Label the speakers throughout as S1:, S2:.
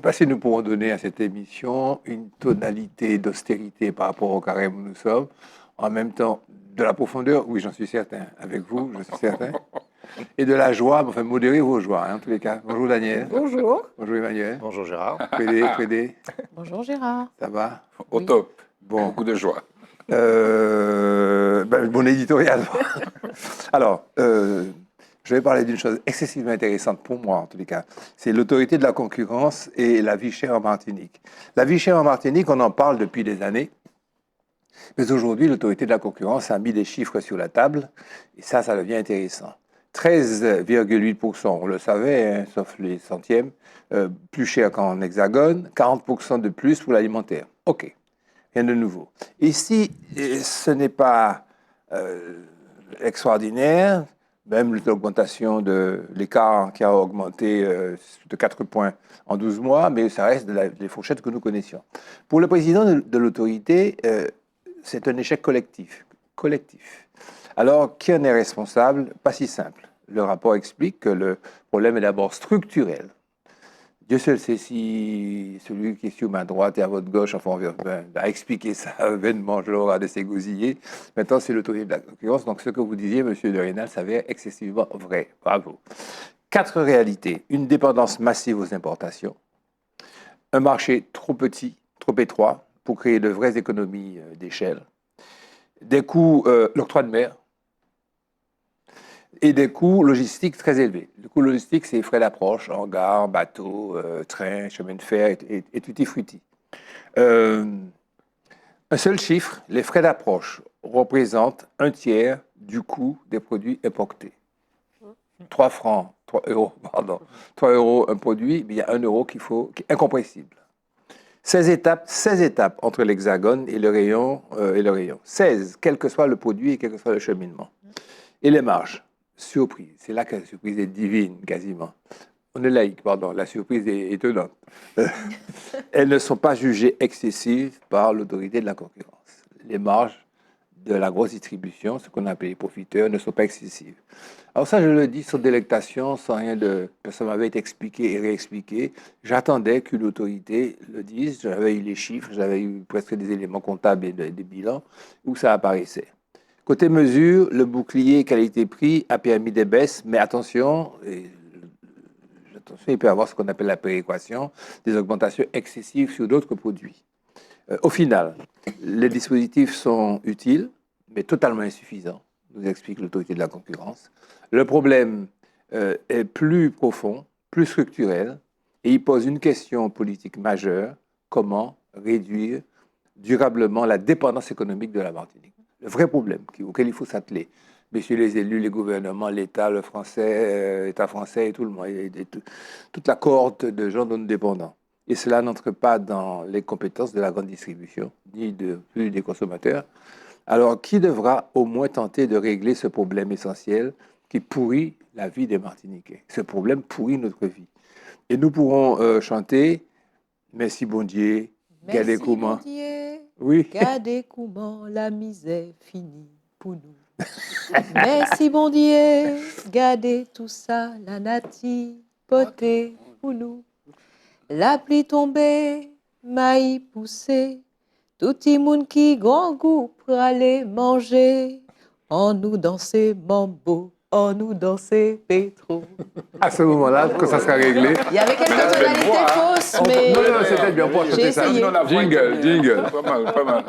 S1: pas si nous pourrons donner à cette émission une tonalité d'austérité par rapport au carême où nous sommes. En même temps, de la profondeur, oui, j'en suis certain. Avec vous, je suis certain. Et de la joie, enfin, modérez vos joies, en tous les cas. Bonjour Daniel.
S2: Bonjour.
S1: Bonjour Emmanuel.
S3: Bonjour Gérard.
S1: Frédé.
S2: Bonjour Gérard.
S1: Ça va?
S3: Au top.
S1: Bon.
S3: Beaucoup de joie.
S1: Mon éditorial. Alors, je vais parler d'une chose excessivement intéressante pour moi, en tous les cas. C'est l'autorité de la concurrence et la vie chère en Martinique. La vie chère en Martinique, on en parle depuis des années. Mais aujourd'hui, l'autorité de la concurrence a mis des chiffres sur la table. Et ça devient intéressant. 13,8%, on le savait, hein, sauf les centièmes, plus cher qu'en hexagone. 40% de plus pour l'alimentaire. OK. Rien de nouveau. Ici, ce n'est pas extraordinaire, même l'augmentation de l'écart qui a augmenté de 4 points en 12 mois, mais ça reste des fourchettes que nous connaissions. Pour le président de l'autorité, c'est un échec collectif. Alors, qui en est responsable? Pas si simple. Le rapport explique que le problème est d'abord structurel. Dieu seul sait si celui qui est sur ma droite et à votre gauche, enfin, a expliqué ça vainement, je l'aurai de s'égosiller. Maintenant, c'est l'autorité de la concurrence. Donc, ce que vous disiez, monsieur de Rênal, s'avère excessivement vrai. Bravo. 4 réalités. Une dépendance massive aux importations. Un marché trop petit, trop étroit pour créer de vraies économies d'échelle. Des coûts, l'octroi de mer. Et des coûts logistiques très élevés. Le coût logistique, c'est les frais d'approche, hangar, bateau, train, chemin de fer et tutti frutti. Un seul chiffre, les frais d'approche représentent un tiers du coût des produits importés. 3 euros un produit, mais il y a 1 euro qui est incompressible. 16 étapes entre l'hexagone et le rayon. 16, quel que soit le produit et quel que soit le cheminement. Et les marges. Surprise. C'est là que la surprise est divine, quasiment. On est laïque, pardon. La surprise est étonnante. Elles ne sont pas jugées excessives par l'autorité de la concurrence. Les marges de la grosse distribution, ce qu'on appelle les profiteurs, ne sont pas excessives. Alors ça, je le dis sans délectation, sans rien de... Ça m'avait été expliqué et réexpliqué. J'attendais qu'une autorité le dise. J'avais eu les chiffres, j'avais eu presque des éléments comptables et des bilans où ça apparaissait. Côté mesure, le bouclier qualité-prix a permis des baisses, mais attention, il peut y avoir ce qu'on appelle la péréquation, des augmentations excessives sur d'autres produits. Au final, les dispositifs sont utiles, mais totalement insuffisants, nous explique l'autorité de la concurrence. Le problème est plus profond, plus structurel, et il pose une question politique majeure: comment réduire durablement la dépendance économique de la Martinique? Le vrai problème auquel il faut s'atteler. Messieurs les élus, les gouvernements, l'État, l'État français et tout le monde, toute la cohorte de gens dont nous dépendons. Et cela n'entre pas dans les compétences de la grande distribution, ni plus des consommateurs. Alors, qui devra au moins tenter de régler ce problème essentiel qui pourrit la vie des Martiniquais? Ce problème pourrit notre vie. Et nous pourrons chanter « Merci bon Dieu, gardez comment ».
S2: Oui. Gardez comment la misère finit pour nous. Merci bon Dieu, gardez tout ça, la nature potée pour nous. La pluie tombée, maïs poussé, tout le monde qui grand goût pour aller manger. On nous danser mambo, on nous danser pétro.
S1: À ce moment-là, que ça sera réglé.
S2: Il y avait quelques tonalités fausses, mais...
S1: Non, c'était bien pour chanter ça. Jingle.
S3: Pas mal.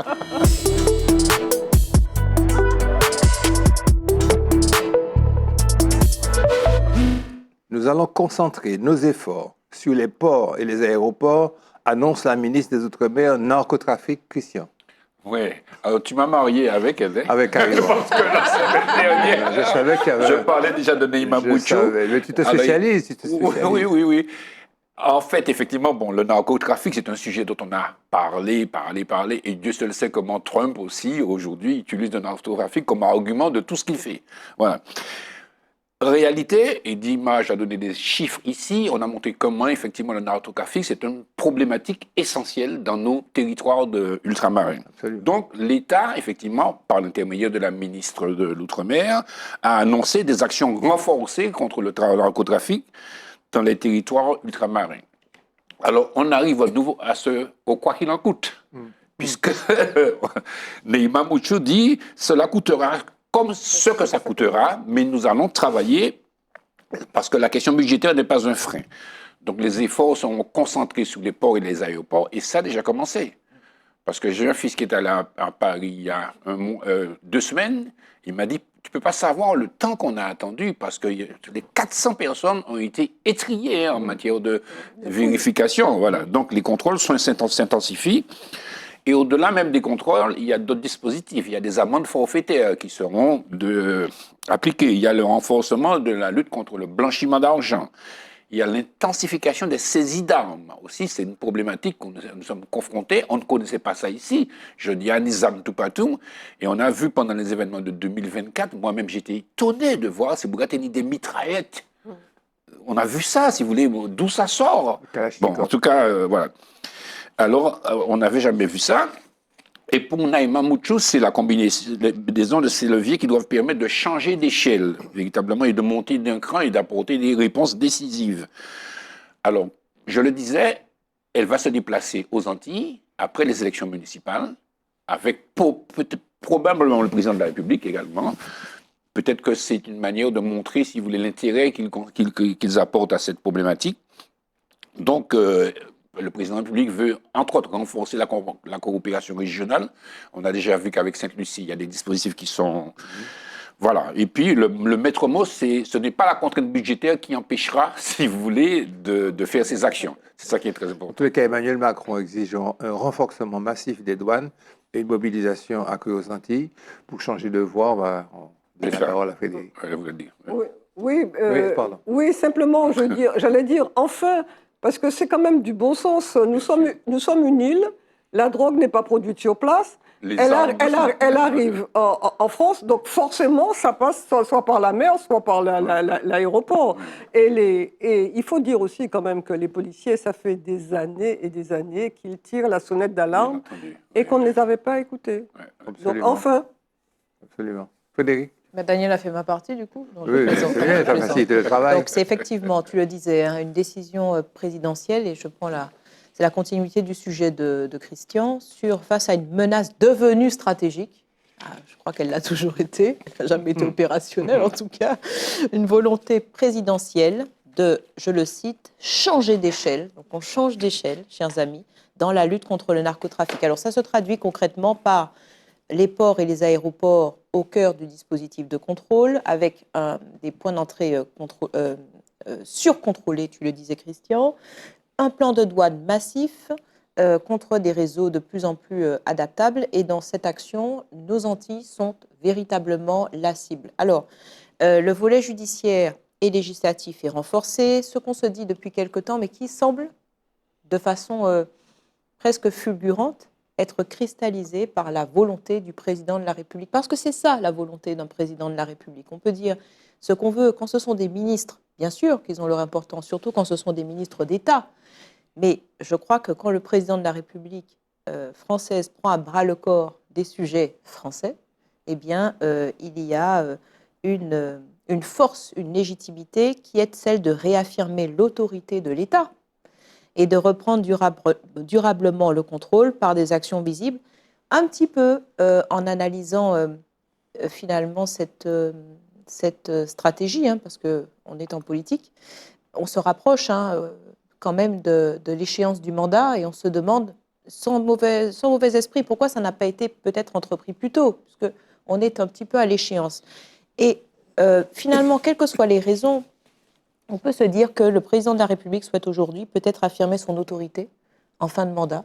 S1: Nous allons concentrer nos efforts sur les ports et les aéroports, annonce la ministre des Outre-mer, narcotrafic, Christian.
S3: Oui, alors tu m'as marié avec elle.
S1: Avec Karine.
S3: Parce que la semaine dernière,
S1: je savais qu'il y avait...
S3: Je parlais déjà de Neymar Bouchou.
S1: Mais tu te spécialises.
S3: Oui. En fait, effectivement, le narcotrafic, c'est un sujet dont on a parlé, et Dieu seul sait comment Trump aussi, aujourd'hui, utilise le narcotrafic comme argument de tout ce qu'il fait. Voilà. Réalité, et Dimas a donné des chiffres ici, on a montré comment, effectivement, le narcotrafic, c'est une problématique essentielle dans nos territoires ultramarins. Donc, l'État, effectivement, par l'intermédiaire de la ministre de l'Outre-mer, a annoncé des actions renforcées contre le narcotrafic dans les territoires ultramarins. Alors, on arrive à nouveau au quoi qu'il en coûte. Puisque Neima Mouchou dit cela coûtera comme ce que ça coûtera, mais nous allons travailler parce que la question budgétaire n'est pas un frein. Donc, les efforts sont concentrés sur les ports et les aéroports, et ça a déjà commencé. Parce que j'ai un fils qui est allé à Paris il y a 2 semaines. Il m'a dit, tu peux pas savoir le temps qu'on a attendu parce que les 400 personnes ont été étriées en matière de vérification. Voilà. Donc les contrôles s'intensifient. Et au-delà même des contrôles, il y a d'autres dispositifs. Il y a des amendes forfaitaires qui seront appliquées. Il y a le renforcement de la lutte contre le blanchiment d'argent. Il y a l'intensification des saisies d'armes. Aussi, c'est une problématique que nous sommes confrontés. On ne connaissait pas ça ici. Je dis à Nizam tout partout. Et on a vu pendant les événements de 2024, moi-même j'étais étonné de voir ces Bougatini des mitraillettes. On a vu ça, si vous voulez, d'où ça sort. Bon, en tout cas, voilà. Alors, on n'avait jamais vu ça. Et pour Naïma Mouchou, c'est la combinaison de ces leviers qui doivent permettre de changer d'échelle, véritablement, et de monter d'un cran et d'apporter des réponses décisives. Alors, je le disais, elle va se déplacer aux Antilles après les élections municipales, avec probablement le président de la République également. Peut-être que c'est une manière de montrer, si vous voulez, l'intérêt qu'ils apportent à cette problématique. Donc, le président de la République veut, entre autres, renforcer la coopération régionale. On a déjà vu qu'avec Sainte-Lucie, il y a des dispositifs qui sont... Voilà. Et puis, le maître mot, ce n'est pas la contrainte budgétaire qui empêchera, si vous voulez, de faire ces actions. C'est ça qui est très important.
S1: En tous les cas, Emmanuel Macron exige un renforcement massif des douanes et une mobilisation accrue aux Antilles. Pour changer de voie, on va donner la parole à Frédéric.
S4: Oui, simplement, j'allais dire, enfin, parce que c'est quand même du bon sens. Nous sommes une île, la drogue n'est pas produite sur place, elle arrive en France, donc forcément, ça passe soit par la mer, soit par l'aéroport. Et il faut dire aussi quand même que les policiers, ça fait des années et des années qu'ils tirent la sonnette d'alarme et qu'on ne les avait pas écoutés. Donc enfin.
S1: Absolument. Frédéric?
S2: Daniel a fait ma partie, du coup. Non,
S1: oui, c'est bien, ça facilite le travail.
S2: Donc, c'est effectivement, tu le disais, hein, une décision présidentielle, et c'est la continuité du sujet de Christian, face à une menace devenue stratégique. Je crois qu'elle l'a toujours été, elle n'a jamais été opérationnelle en tout cas. Une volonté présidentielle de, je le cite, changer d'échelle. Donc, on change d'échelle, chers amis, dans la lutte contre le narcotrafic. Alors, ça se traduit concrètement par les ports et les aéroports au cœur du dispositif de contrôle, avec des points d'entrée surcontrôlés, tu le disais Christian, un plan de douane massif contre des réseaux de plus en plus adaptables. Et dans cette action, nos Antilles sont véritablement la cible. Alors, le volet judiciaire et législatif est renforcé, ce qu'on se dit depuis quelque temps, mais qui semble, de façon presque fulgurante, être cristallisé par la volonté du président de la République. Parce que c'est ça, la volonté d'un président de la République. On peut dire ce qu'on veut quand ce sont des ministres, bien sûr qu'ils ont leur importance, surtout quand ce sont des ministres d'État. Mais je crois que quand le président de la République française prend à bras-le-corps des sujets français, eh bien, il y a une force, une légitimité qui est celle de réaffirmer l'autorité de l'État et de reprendre durablement le contrôle par des actions visibles, un petit peu en analysant finalement cette stratégie, hein, parce qu'on est en politique, on se rapproche quand même de l'échéance du mandat et on se demande, sans mauvais esprit, pourquoi ça n'a pas été peut-être entrepris plus tôt, parce qu'on est un petit peu à l'échéance. Et finalement, quelles que soient les raisons, on peut se dire que le président de la République souhaite aujourd'hui peut-être affirmer son autorité en fin de mandat.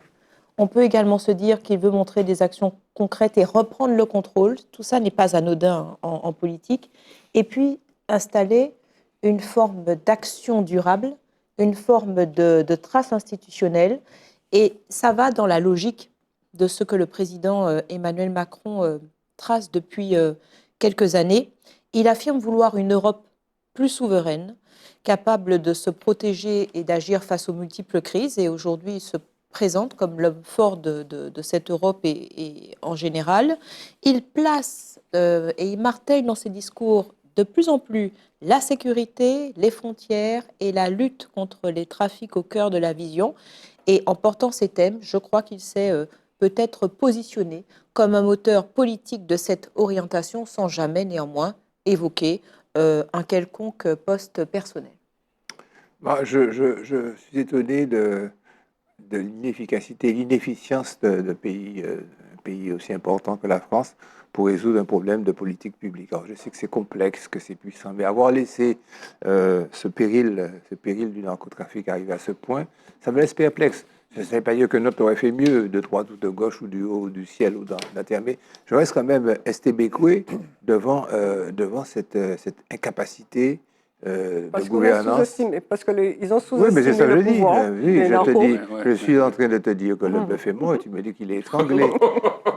S2: On peut également se dire qu'il veut montrer des actions concrètes et reprendre le contrôle. Tout ça n'est pas anodin en politique. Et puis installer une forme d'action durable, une forme de trace institutionnelle. Et ça va dans la logique de ce que le président Emmanuel Macron trace depuis quelques années. Il affirme vouloir une Europe plus souveraine, capable de se protéger et d'agir face aux multiples crises. Et aujourd'hui, il se présente comme l'homme fort de cette Europe et en général. Il place et il martèle dans ses discours de plus en plus la sécurité, les frontières et la lutte contre les trafics au cœur de la vision. Et en portant ces thèmes, je crois qu'il s'est peut-être positionné comme un moteur politique de cette orientation sans jamais néanmoins évoquer un quelconque poste personnel.
S1: Je suis étonné de l'inefficacité, l'inefficience de pays, un pays aussi important que la France pour résoudre un problème de politique publique. Alors, je sais que c'est complexe, que c'est puissant, mais avoir laissé ce péril du narcotrafic arriver à ce point, ça me laisse perplexe. Je ne sais pas dire que notre aurait fait mieux, de droite ou de gauche, ou du haut, ou du ciel, ou de la terre, mais je reste quand même estébécoué devant cette incapacité de gouvernance.
S4: Parce qu'ils ont sous-estimé
S1: Oui, mais c'est ça que je
S4: le
S1: dis.
S4: pouvoir
S1: Oui,
S4: des
S1: je te
S4: narcos.
S1: dis, je suis en train de te dire que le bœuf est mort et tu me dis qu'il est étranglé.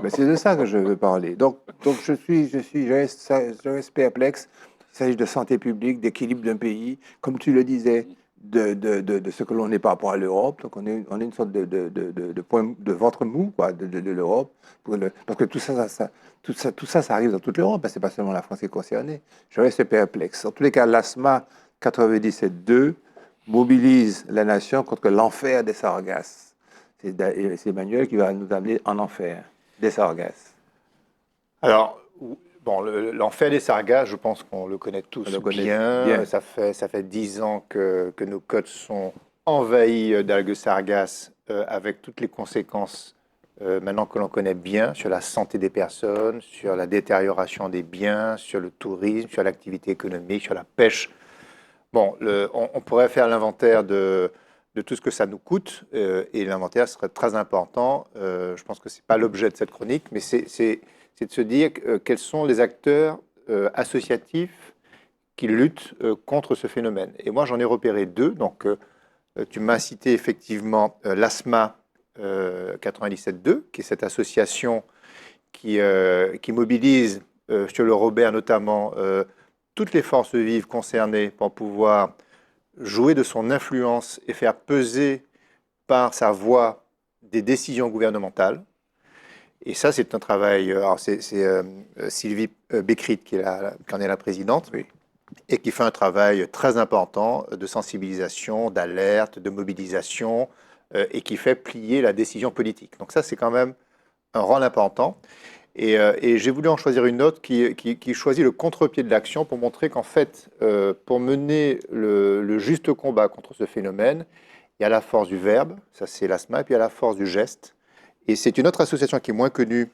S1: Mais c'est de ça que je veux parler. Donc je reste perplexe. Il s'agit de santé publique, d'équilibre d'un pays, comme tu le disais, de ce que l'on est par rapport à l'Europe. Donc on est une sorte de ventre mou quoi, de l'Europe. Parce que tout ça, ça arrive dans toute l'Europe. C'est pas seulement la France qui est concernée. Je reste perplexe. En tous les cas, l'ASMA 97.2 mobilise la nation contre l'enfer des Sargasses. C'est Emmanuel qui va nous amener en enfer des Sargasses.
S5: Alors, bon, l'enfer des Sargasses, je pense qu'on le connaît tous bien. Ça fait 10 ans que nos côtes sont envahies d'algues sargasses avec toutes les conséquences maintenant que l'on connaît bien sur la santé des personnes, sur la détérioration des biens, sur le tourisme, sur l'activité économique, sur la pêche. Bon, on pourrait faire l'inventaire de tout ce que ça nous coûte, et l'inventaire serait très important. Je pense que ce n'est pas l'objet de cette chronique, mais c'est de se dire quels sont les acteurs associatifs qui luttent contre ce phénomène. Et moi, j'en ai repéré 2. Donc, tu m'as cité effectivement l'ASMA 97.2, qui est cette association qui mobilise sur le Robert notamment toutes les forces vives concernées pour pouvoir jouer de son influence et faire peser par sa voix des décisions gouvernementales. Et ça, c'est un travail. Alors, c'est Sylvie Bécrit qui en est la présidente, oui, et qui fait un travail très important de sensibilisation, d'alerte, de mobilisation, et qui fait plier la décision politique. Donc ça, c'est quand même un rôle important. Et j'ai voulu en choisir une autre qui choisit le contre-pied de l'action pour montrer qu'en fait, pour mener le juste combat contre ce phénomène, il y a la force du verbe, ça c'est l'ASMA, et puis il y a la force du geste. Et c'est une autre association qui est moins connue,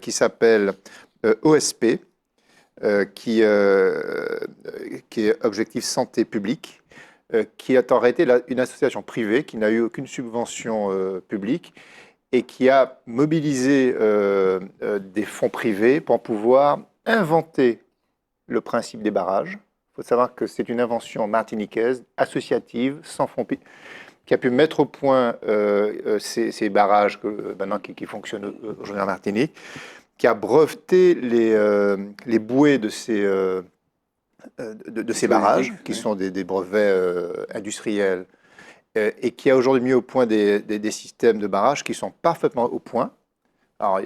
S5: qui s'appelle OSP, qui est Objectif Santé Publique, qui est en réalité une association privée qui n'a eu aucune subvention publique et qui a mobilisé des fonds privés pour pouvoir inventer le principe des barrages. Il faut savoir que c'est une invention martiniquaise, associative, sans fonds, qui a pu mettre au point ces barrages maintenant qui fonctionnent aujourd'hui en Martinique, qui a breveté les bouées de ces barrages, qui sont des brevets industriels, et qui a aujourd'hui mis au point des systèmes de barrages qui sont parfaitement au point. Alors,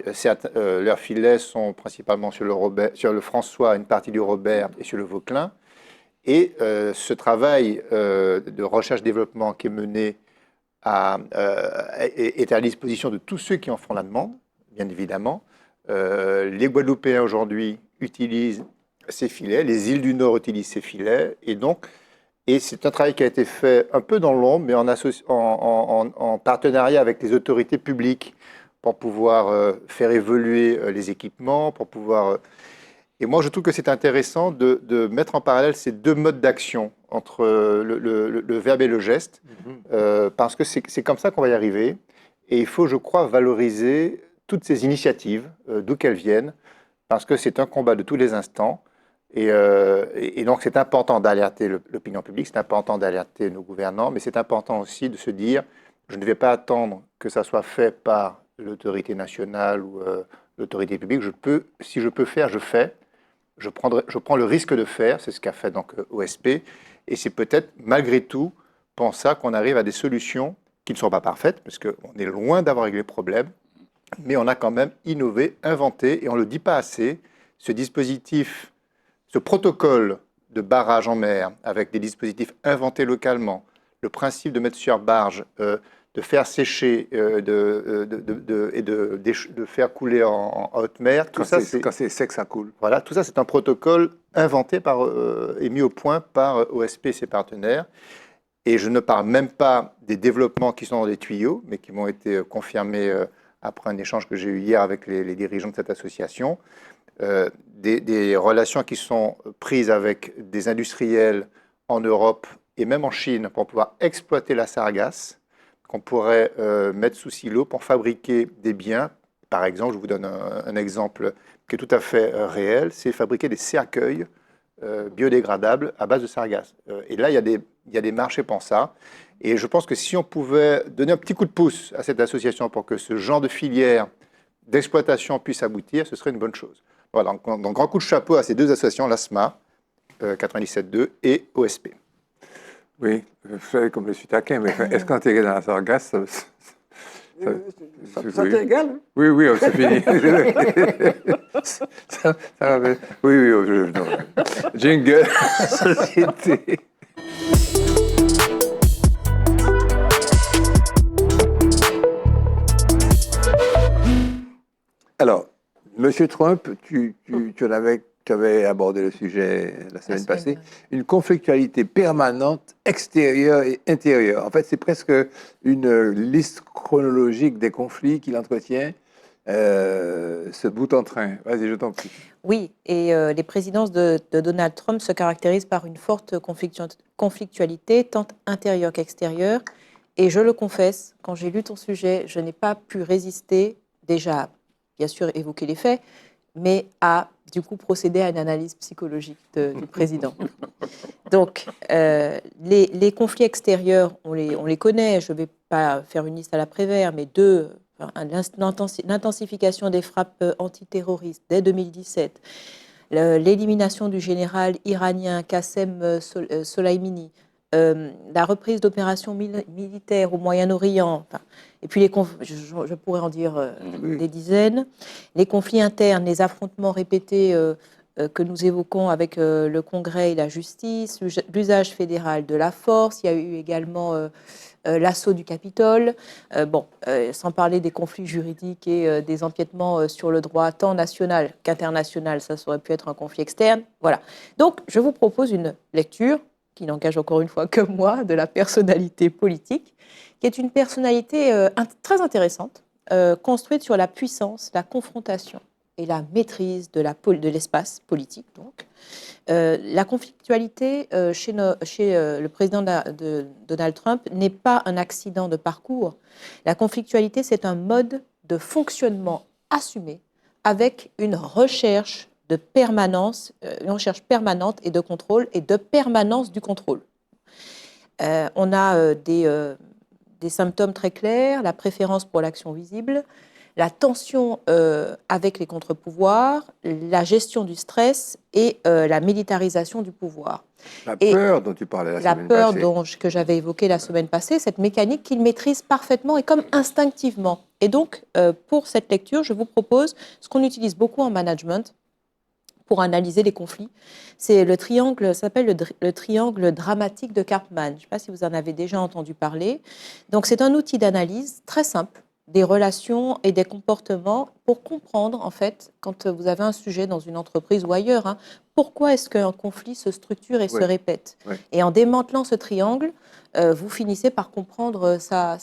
S5: leurs filets sont principalement sur le François, une partie du Robert et sur le Vauclin. Et ce travail de recherche-développement qui est mené est à la disposition de tous ceux qui en font la demande, bien évidemment. Les Guadeloupéens aujourd'hui utilisent ces filets, les îles du Nord utilisent ces filets, et c'est un travail qui a été fait un peu dans l'ombre, mais en partenariat avec les autorités publiques pour pouvoir faire évoluer les équipements, pour pouvoir... Et moi, je trouve que c'est intéressant de mettre en parallèle ces deux modes d'action entre le verbe et le geste, parce que c'est comme ça qu'on va y arriver. Et il faut, je crois, valoriser toutes ces initiatives, d'où qu'elles viennent, parce que c'est un combat de tous les instants. Et donc, c'est important d'alerter l'opinion publique, c'est important d'alerter nos gouvernants, mais c'est important aussi de se dire, je ne vais pas attendre que ça soit fait par l'autorité nationale ou l'autorité publique. Si je peux faire, je fais. Je prends le risque de faire, c'est ce qu'a fait donc OSP, et c'est peut-être malgré tout pour ça qu'on arrive à des solutions qui ne sont pas parfaites, parce qu'on est loin d'avoir réglé le problème, mais on a quand même innové, inventé, et on ne le dit pas assez, ce dispositif Ce protocole de barrage en mer, avec des dispositifs inventés localement, le principe de mettre sur barge, de faire sécher et de faire couler en haute mer,
S1: quand c'est sec, ça coule.
S5: Voilà, tout ça, c'est un protocole inventé et mis au point par OSP et ses partenaires. Et je ne parle même pas des développements qui sont dans les tuyaux, mais qui m'ont été confirmés après un échange que j'ai eu hier avec les dirigeants de cette association. Des relations qui sont prises avec des industriels en Europe et même en Chine pour pouvoir exploiter la sargasse, qu'on pourrait mettre sous silo pour fabriquer des biens. Par exemple, je vous donne un exemple qui est tout à fait réel, c'est fabriquer des cercueils biodégradables à base de sargasse. Et là, il y a des marchés pour ça. Et je pense que si on pouvait donner un petit coup de pouce à cette association pour que ce genre de filière d'exploitation puisse aboutir, ce serait une bonne chose. Voilà, donc grand coup de chapeau à ces deux associations, l'ASMA 97.2 et OSP.
S1: Oui, vous savez comme je suis taquin, mais est-ce qu'on t'est dans la sargasse
S4: ça t'égale?
S1: Oui, c'est fini. Oui, non. Jingle, société. Alors, Monsieur Trump, tu avais abordé le sujet la semaine passée, une conflictualité permanente extérieure et intérieure. En fait, c'est presque une liste chronologique des conflits qu'il entretient, ce bout en train. Vas-y, je t'en prie.
S2: Oui, et les présidences de Donald Trump se caractérisent par une forte conflictualité, tant intérieure qu'extérieure. Et je le confesse, quand j'ai lu ton sujet, je n'ai pas pu résister, déjà, bien sûr, évoquer les faits, mais à, du coup, procéder à une analyse psychologique du président. Donc, les conflits extérieurs, on les connaît. Je ne vais pas faire une liste à la Prévert, mais l'intensification des frappes antiterroristes dès 2017, l'élimination du général iranien Qassem Soleimani, la reprise d'opérations militaires au Moyen-Orient, et puis je pourrais en dire des dizaines, les conflits internes, les affrontements répétés que nous évoquons avec le Congrès et la justice, l'usage fédéral de la force, il y a eu également l'assaut du Capitole, sans parler des conflits juridiques et des empiètements sur le droit tant national qu'international, ça aurait pu être un conflit externe. Voilà. Donc, je vous propose une lecture qui n'engage encore une fois que moi, de la personnalité politique, qui est une personnalité très intéressante, construite sur la puissance, la confrontation et la maîtrise de l'espace politique. Donc, la conflictualité chez le président de Donald Trump n'est pas un accident de parcours. La conflictualité, c'est un mode de fonctionnement assumé avec une recherche de permanence, une recherche permanente et de contrôle et de permanence du contrôle. On a des symptômes très clairs, la préférence pour l'action visible, la tension avec les contre-pouvoirs, la gestion du stress et la militarisation du pouvoir.
S1: La peur dont tu parlais la semaine passée.
S2: La peur que j'avais évoquée la semaine passée, cette mécanique qu'il maîtrise parfaitement et comme instinctivement. Et donc, pour cette lecture, je vous propose ce qu'on utilise beaucoup en management pour analyser les conflits. C'est le triangle, ça s'appelle le triangle dramatique de Karpman. Je ne sais pas si vous en avez déjà entendu parler. Donc, c'est un outil d'analyse très simple des relations et des comportements pour comprendre, en fait, quand vous avez un sujet dans une entreprise ou ailleurs, pourquoi est-ce qu'un conflit se structure et se répète. Et en démantelant ce triangle, vous finissez par comprendre sa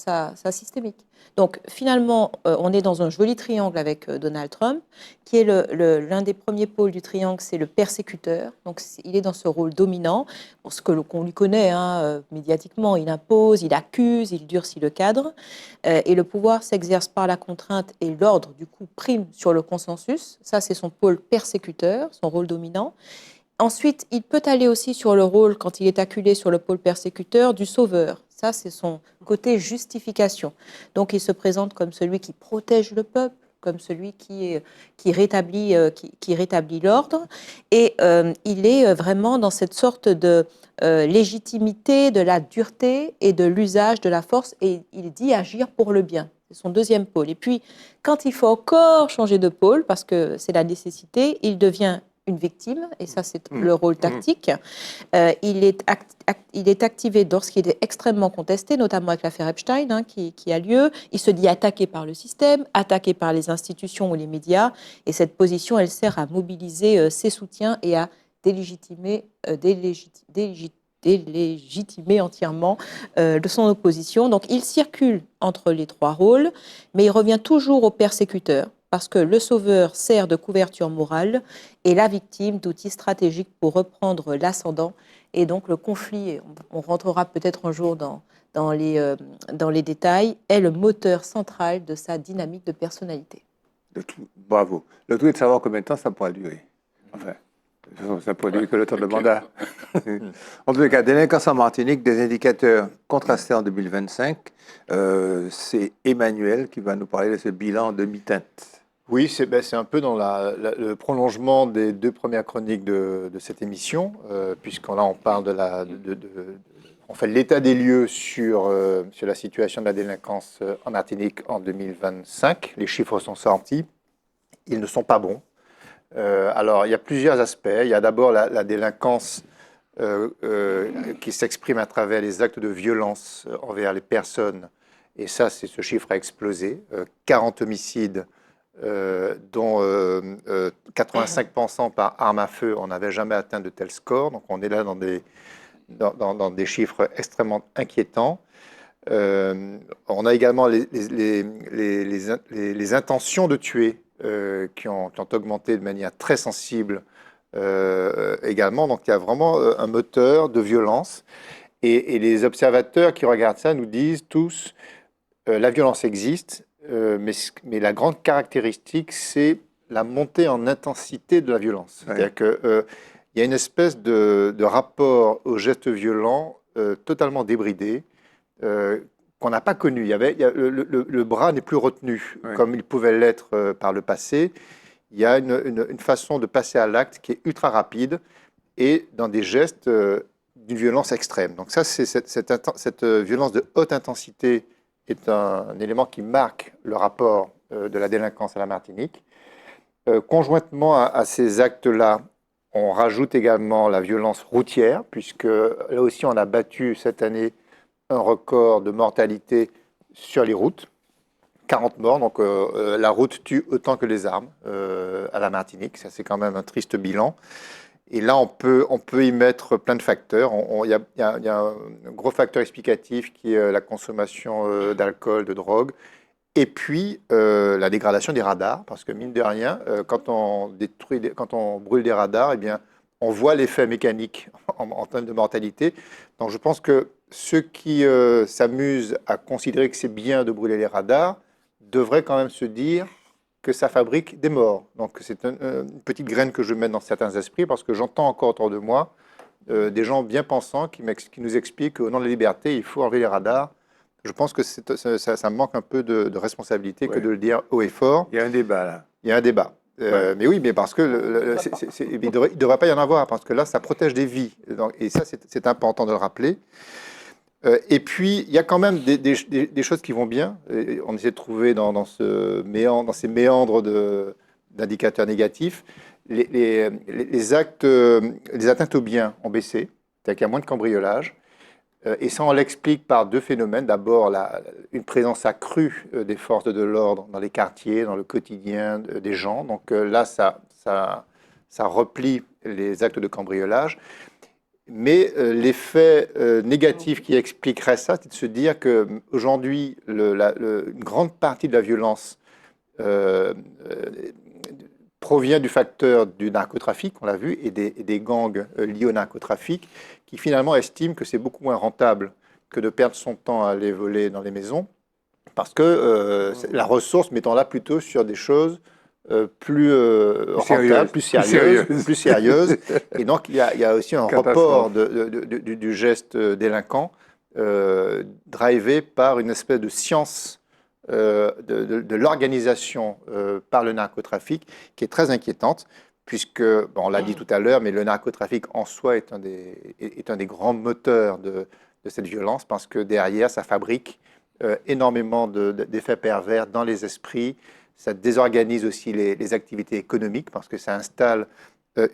S2: systémique. Donc, finalement, on est dans un joli triangle avec Donald Trump, qui est l'un des premiers pôles du triangle, c'est le persécuteur. Donc, il est dans ce rôle dominant, pour ce qu'on lui connaît médiatiquement. Il impose, il accuse, il durcit le cadre. Et le pouvoir s'exerce par la contrainte et l'ordre, du coup, prime sur le consensus. Ça, c'est son pôle persécuteur, son rôle dominant. Ensuite, il peut aller aussi sur le rôle, quand il est acculé sur le pôle persécuteur, du sauveur. Ça, c'est son côté justification. Donc, il se présente comme celui qui protège le peuple, comme celui qui rétablit l'ordre. Et il est vraiment dans cette sorte de légitimité, de la dureté et de l'usage de la force. Et il dit agir pour le bien. C'est son deuxième pôle. Et puis, quand il faut encore changer de pôle, parce que c'est la nécessité, il devient une victime, et ça c'est le rôle tactique. Il est activé lorsqu'il est extrêmement contesté, notamment avec l'affaire Epstein qui a lieu. Il se dit attaqué par le système, attaqué par les institutions ou les médias, et cette position, elle sert à mobiliser ses soutiens et à délégitimer entièrement de son opposition. Donc il circule entre les trois rôles, mais il revient toujours au persécuteur, parce que le sauveur sert de couverture morale et la victime d'outil stratégique pour reprendre l'ascendant. Et donc le conflit, on rentrera peut-être un jour dans les détails, est le moteur central de sa dynamique de personnalité.
S1: Bravo. Le tout est de savoir combien de temps ça pourra durer. Enfin, ça pourrait durer que le temps de mandat. En tout cas, délinquance en Martinique, des indicateurs contrastés en 2025. C'est Emmanuel qui va nous parler de ce bilan de mi-teinte.
S5: Oui, c'est un peu dans le prolongement des deux premières chroniques de cette émission, puisqu'on là on parle on fait l'état des lieux sur la situation de la délinquance en Martinique en 2025. Les chiffres sont sortis, ils ne sont pas bons. Alors il y a plusieurs aspects. Il y a d'abord la délinquance qui s'exprime à travers les actes de violence envers les personnes, et ça, ce chiffre a explosé. 40 homicides. Dont 85% par arme à feu. On n'avait jamais atteint de tels scores, donc on est là dans des chiffres extrêmement inquiétants. On a également les intentions de tuer qui ont augmenté de manière très sensible également, donc il y a vraiment un moteur de violence, et les observateurs qui regardent ça nous disent tous la violence existe. Mais la grande caractéristique, c'est la montée en intensité de la violence. Ouais. C'est-à-dire qu'il y a une espèce de rapport aux gestes violents totalement débridé, qu'on n'a pas connu. Le bras n'est plus retenu, ouais, comme il pouvait l'être par le passé. Il y a une façon de passer à l'acte qui est ultra rapide et dans des gestes d'une violence extrême. Donc ça, c'est cette violence de haute intensité est un élément qui marque le rapport de la délinquance à la Martinique. Conjointement à ces actes-là, on rajoute également la violence routière, puisque là aussi on a battu cette année un record de mortalité sur les routes. 40 morts, donc la route tue autant que les armes à la Martinique. Ça, c'est quand même un triste bilan. Et là, on peut y mettre plein de facteurs. Il y a un gros facteur explicatif qui est la consommation d'alcool, de drogue, et puis la dégradation des radars, parce que mine de rien, quand on brûle des radars, eh bien, on voit l'effet mécanique en termes de mortalité. Donc je pense que ceux qui s'amusent à considérer que c'est bien de brûler les radars devraient quand même se dire que ça fabrique des morts. Donc c'est une petite graine que je mets dans certains esprits, parce que j'entends encore autour de moi des gens bien pensants qui nous expliquent qu'au nom de la liberté, il faut enlever les radars. Je pense que ça manque un peu de responsabilité, ouais, que de le dire haut et fort.
S1: Il y a un débat là.
S5: Il y a un débat. Ouais. Mais oui, mais parce que il ne devrait pas y en avoir, parce que là, ça protège des vies. Donc, et ça, c'est important de le rappeler. Et puis, il y a quand même des choses qui vont bien. On essaie de trouver dans ces méandres d'indicateurs négatifs. Les atteintes aux biens ont baissé, c'est-à-dire qu'il y a moins de cambriolage. Et ça, on l'explique par deux phénomènes. D'abord, une présence accrue des forces de l'ordre dans les quartiers, dans le quotidien des gens. Donc là, ça replie les actes de cambriolage. Mais l'effet négatif qui expliquerait ça, c'est de se dire qu'aujourd'hui, une grande partie de la violence provient du facteur du narcotrafic, on l'a vu, et des gangs liés au narcotrafic, qui finalement estiment que c'est beaucoup moins rentable que de perdre son temps à aller voler dans les maisons, parce que la ressource mettant là plutôt sur des choses plus rentables, plus sérieuses. Et donc, il y a aussi un report du geste délinquant drivé par une espèce de science de l'organisation par le narcotrafic qui est très inquiétante, puisque, on l'a dit tout à l'heure, mais le narcotrafic en soi est un des grands moteurs de cette violence, parce que derrière, ça fabrique énormément d'effets pervers dans les esprits. Ça désorganise aussi les activités économiques, parce que ça installe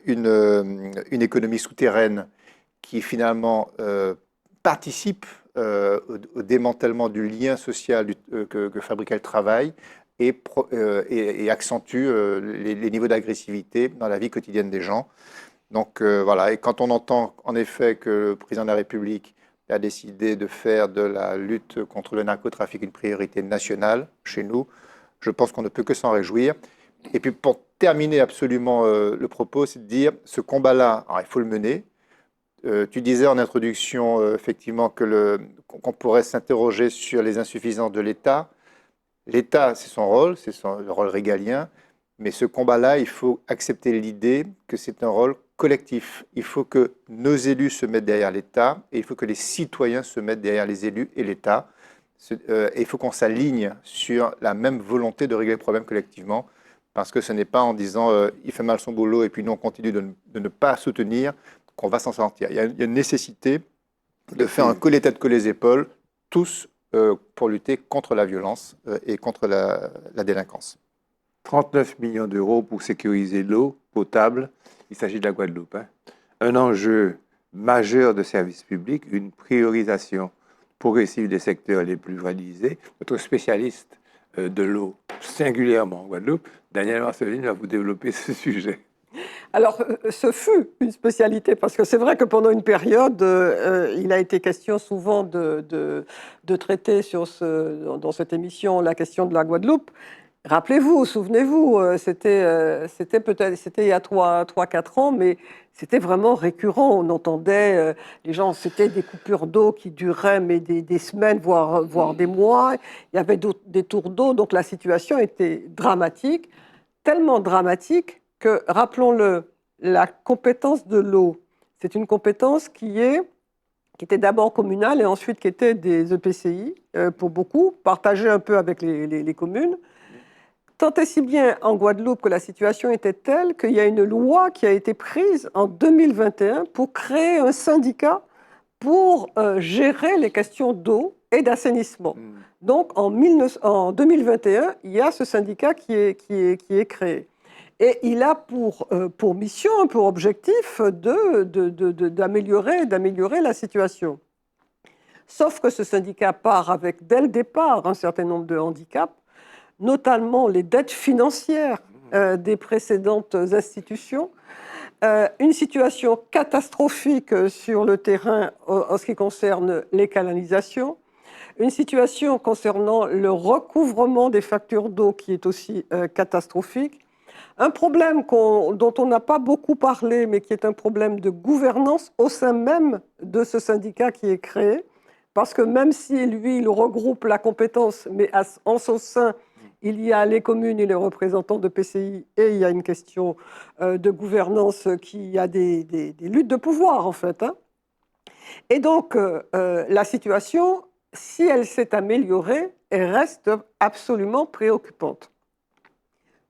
S5: une économie souterraine qui finalement participe au démantèlement du lien social que fabriquait le travail et accentue les niveaux d'agressivité dans la vie quotidienne des gens. Donc voilà, et quand on entend en effet que le président de la République a décidé de faire de la lutte contre le narcotrafic une priorité nationale chez nous, je pense qu'on ne peut que s'en réjouir. Et puis pour terminer absolument le propos, c'est de dire ce combat-là, il faut le mener. Tu disais en introduction effectivement qu'on pourrait s'interroger sur les insuffisances de l'État. L'État, c'est son rôle, le rôle régalien, mais ce combat-là, il faut accepter l'idée que c'est un rôle collectif. Il faut que nos élus se mettent derrière l'État et il faut que les citoyens se mettent derrière les élus et l'État. Il faut qu'on s'aligne sur la même volonté de régler le problème collectivement, parce que ce n'est pas en disant il fait mal son boulot et puis nous on continue de ne pas soutenir qu'on va s'en sortir. Il y a une nécessité de faire un collet tête, collet épaules, tous pour lutter contre la violence et contre la délinquance.
S1: 39 millions d'euros pour sécuriser l'eau potable. Il s'agit de la Guadeloupe. Un enjeu majeur de service public, une priorisation progressive des secteurs les plus fragilisés. Notre spécialiste de l'eau, singulièrement en Guadeloupe, Daniel Marceline, va vous développer ce sujet.
S4: Alors, ce fut une spécialité, parce que c'est vrai que pendant une période, il a été question souvent de traiter dans cette émission la question de la Guadeloupe. Rappelez-vous, souvenez-vous, c'était il y a 3-4 ans, mais c'était vraiment récurrent. On entendait les gens, c'était des coupures d'eau qui duraient mais des semaines, voire des mois. Il y avait des tours d'eau, donc la situation était dramatique, tellement dramatique que, rappelons-le, la compétence de l'eau, c'est une compétence qui était d'abord communale et ensuite qui était des EPCI, pour beaucoup, partagée un peu avec les communes. Tant et si bien en Guadeloupe que la situation était telle qu'il y a une loi qui a été prise en 2021 pour créer un syndicat pour gérer les questions d'eau et d'assainissement. Donc en 2021, il y a ce syndicat qui est créé. Et il a pour mission, pour objectif d'améliorer la situation. Sauf que ce syndicat part avec, dès le départ, un certain nombre de handicaps, notamment les dettes financières des précédentes institutions, une situation catastrophique sur le terrain en ce qui concerne les canalisations, une situation concernant le recouvrement des factures d'eau qui est aussi catastrophique, un problème dont on n'a pas beaucoup parlé, mais qui est un problème de gouvernance au sein même de ce syndicat qui est créé, parce que même si lui, il regroupe la compétence, mais en son sein, il y a les communes et les représentants de PCI, et il y a une question de gouvernance qui a des luttes de pouvoir, en fait. Et donc, la situation, si elle s'est améliorée, elle reste absolument préoccupante.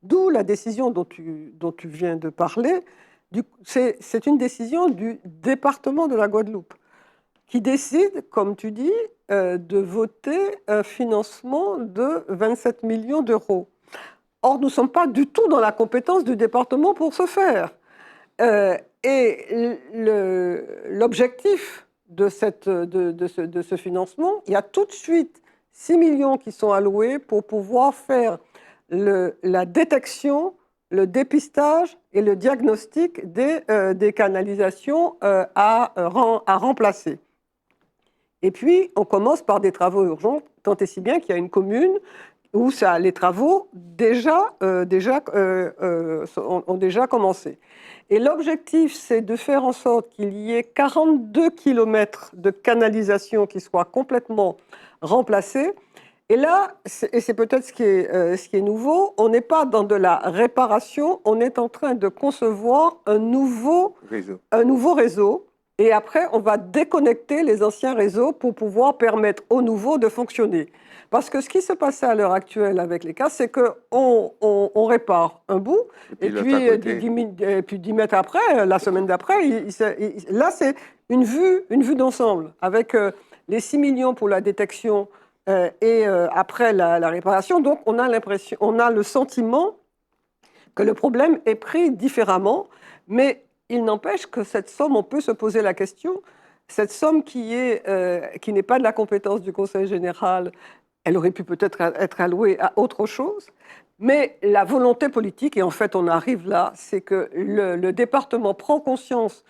S4: D'où la décision dont tu viens de parler. C'est une décision du département de la Guadeloupe qui décide, comme tu dis, de voter un financement de 27 millions d'euros. Or, nous ne sommes pas du tout dans la compétence du département pour ce faire. Et l'objectif de ce financement, il y a tout de suite 6 millions qui sont alloués pour pouvoir faire la détection, le dépistage et le diagnostic des canalisations à remplacer. Et puis, on commence par des travaux urgents, tant et si bien qu'il y a une commune où les travaux ont déjà commencé. Et l'objectif, c'est de faire en sorte qu'il y ait 42 km de canalisation qui soient complètement remplacés. Et là, c'est peut-être ce qui est nouveau, on n'est pas dans de la réparation, on est en train de concevoir un nouveau réseau. Et après, on va déconnecter les anciens réseaux pour pouvoir permettre aux nouveaux de fonctionner. Parce que ce qui se passait à l'heure actuelle avec les cas, c'est qu'on répare un bout, et puis 10 mètres après, la semaine d'après, là, c'est une vue d'ensemble, avec les 6 millions pour la détection et après la réparation. Donc, on a le sentiment que le problème est pris différemment, mais il n'empêche que cette somme, on peut se poser la question, cette somme qui n'est pas de la compétence du Conseil général, elle aurait pu peut-être être allouée à autre chose, mais la volonté politique, et en fait on arrive là, c'est que le département prend conscience